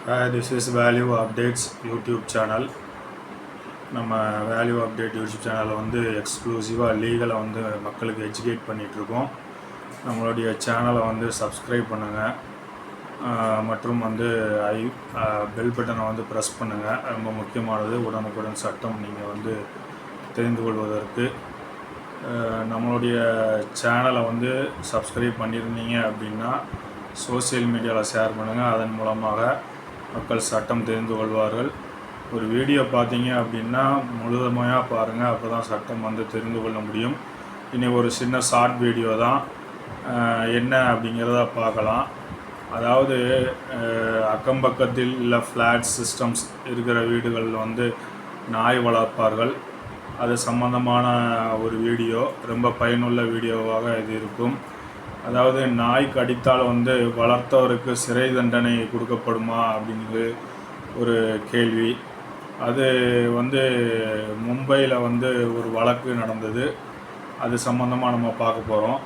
This is Value Updates YouTube channel. நம்ம value update YouTube சேனலில் வந்து எக்ஸ்க்ளூசிவாக லீகலை வந்து மக்களுக்கு எஜுகேட் பண்ணிகிட்ருக்கோம். நம்மளுடைய சேனலை வந்து சப்ஸ்கிரைப் பண்ணுங்கள் மற்றும் வந்து பெல் பட்டனை வந்து ப்ரெஸ் பண்ணுங்கள். ரொம்ப முக்கியமானது, உடனுக்குடன் சட்டம் நீங்கள் வந்து தெரிந்து கொள்வதற்கு. நம்மளுடைய சேனலை வந்து சப்ஸ்கிரைப் பண்ணியிருந்தீங்க அப்படின்னா சோசியல் மீடியாவில் ஷேர் பண்ணுங்கள். அதன் மூலமாக மக்கள் சட்டம் தெரிந்து கொள்வார்கள். ஒரு வீடியோ பார்த்தீங்க அப்படின்னா முழுமையாக பாருங்கள், அப்போ தான் சட்டம் வந்து தெரிந்து கொள்ள முடியும். இன்றைக்கி ஒரு சின்ன ஷார்ட் வீடியோ தான், என்ன அப்படிங்கிறத பார்க்கலாம். அதாவது அக்கம் பக்கத்தில் இல்லை ஃப்ளாட் சிஸ்டம்ஸ் இருக்கிற வீடுகளில் வந்து நாய் வளர்ப்பார்கள். அது சம்பந்தமான ஒரு வீடியோ, ரொம்ப பயனுள்ள வீடியோவாக இது இருக்கும். அதாவது நாய் கடித்தால் வந்து வளர்த்தவருக்கு சிறை தண்டனை கொடுக்கப்படுமா அப்படிங்கிறது ஒரு கேள்வி. அது வந்து மும்பையில் வந்து ஒரு வழக்கு நடந்தது. அது சம்மந்தமாக நம்ம பார்க்க போகிறோம்.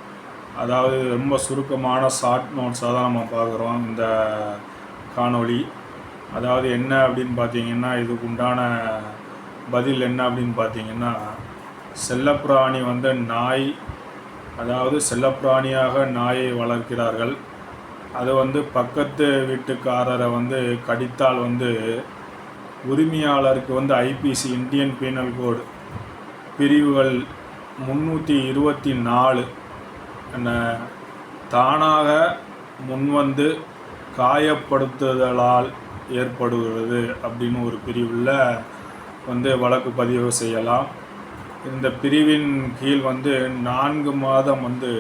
அதாவது ரொம்ப சுருக்கமான ஷார்ட் நோட்ஸாக தான் நம்ம பார்க்குறோம் இந்த காணொளி. அதாவது என்ன அப்படின்னு பார்த்தீங்கன்னா, இதுக்கு உண்டான பதில் என்ன அப்படின்னு பார்த்தீங்கன்னா, செல்லப்பிராணி வந்து நாய், அதாவது செல்லப்பிராணியாக நாயை வளர்க்கிறார்கள். அது வந்து பக்கத்து வீட்டுக்காரரை வந்து கடித்தால் வந்து உரிமையாளருக்கு வந்து ஐபிசி இந்தியன் பீனல் கோடு பிரிவுகள் 324 தானாக முன்வந்து காயப்படுத்துதலால் ஏற்படுகிறது அப்படின்னு ஒரு பிரிவில் வந்து வழக்கு பதிவு செய்யலாம். இந்த பிரிவின் கீழ் வந்து 4 மாதம் வந்து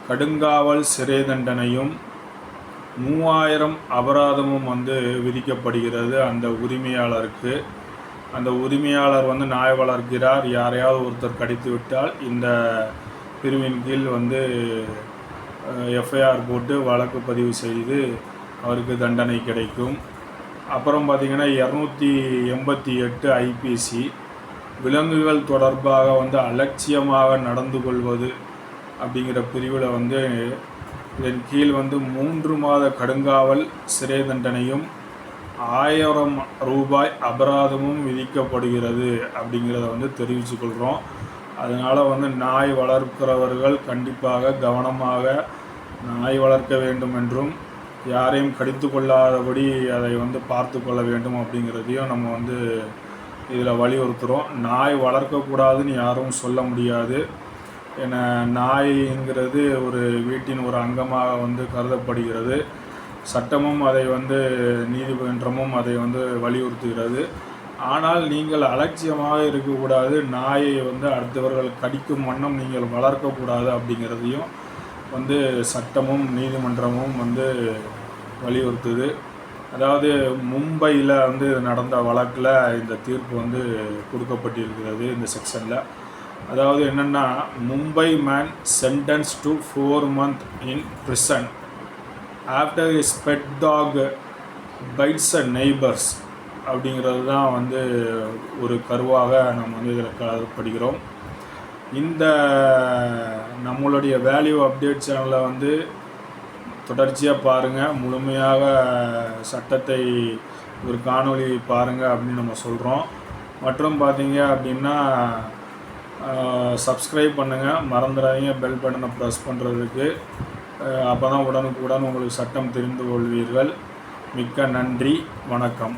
கடுங்காவல் சிறை தண்டனையும் 3000 அபராதமும் வந்து விதிக்கப்படுகிறது அந்த உரிமையாளருக்கு. அந்த உரிமையாளர் வந்து நாய் வளர்க்கிறார், யாரையாவது ஒருத்தர் கடித்து விட்டால் இந்த பிரிவின் கீழ் வந்து எஃப்ஐஆர் போட்டு வழக்கு பதிவு செய்து அவருக்கு தண்டனை கிடைக்கும். அப்புறம் பார்த்திங்கன்னா 288 ஐபிசி விலங்குகள் தொடர்பாக வந்து அலட்சியமாக நடந்து கொள்வது அப்படிங்கிற பிரிவில் வந்து இதன் கீழ் வந்து 3 மாத கடுங்காவல் சிறை தண்டனையும் 1000 ரூபாய் அபராதமும் விதிக்கப்படுகிறது அப்படிங்கிறத வந்து தெரிவித்துக்கொள்கிறோம். அதனால் வந்து நாய் வளர்க்கிறவர்கள் கண்டிப்பாக கவனமாக நாய் வளர்க்க வேண்டும் என்றும் யாரையும் கடித்து கொள்ளாதபடி அதை வந்து பார்த்து கொள்ள வேண்டும் அப்படிங்கிறதையும் நம்ம வந்து இதில் வலியுறுத்துகிறோம். நாய் வளர்க்கக்கூடாதுன்னு யாரும் சொல்ல முடியாது. ஏன்னா நாய்ங்கிறது ஒரு வீட்டின் ஒரு அங்கமாக வந்து கருதப்படுகிறது. சட்டமும் அதை வந்து நீதிமன்றமும் அதை வந்து வலியுறுத்துகிறது. ஆனால் நீங்கள் அலட்சியமாக இருக்கக்கூடாது, நாயை வந்து அடுத்தவர்கள் கடிக்கும் வண்ணம் நீங்கள் வளர்க்கக்கூடாது அப்படிங்கிறதையும் வந்து சட்டமும் நீதிமன்றமும் வந்து வலியுறுத்துது. அதாவது மும்பையில் வந்து நடந்த வழக்கில் இந்த தீர்ப்பு வந்து கொடுக்கப்பட்டிருக்கிறது இந்த செக்ஷனில். அதாவது என்னென்னா, Mumbai man sentence to 4 months in prison after is pet dog bites a neighbours அப்படிங்கிறது தான் வந்து ஒரு கருவாக நம்ம வந்து இதில் கருதப்படுகிறோம். இந்த நம்மளுடைய வேல்யூ அப்டேட் சேனலில் வந்து தொடர்ச்சியாக பாருங்கள், முழுமையாக சட்டத்தை ஒரு காணொளி பாருங்கள் அப்படின்னு நம்ம சொல்கிறோம். மற்றும் பார்த்தீங்க அப்படின்னா சப்ஸ்கிரைப் பண்ணுங்கள், மறந்துடாதீங்க பெல் பட்டனை ப்ரெஸ் பண்ணுறதுக்கு. அப்போ தான் உடனுக்குடன் உங்களுக்கு சட்டம் தெரிந்து கொள்வீர்கள். மிக்க நன்றி, வணக்கம்.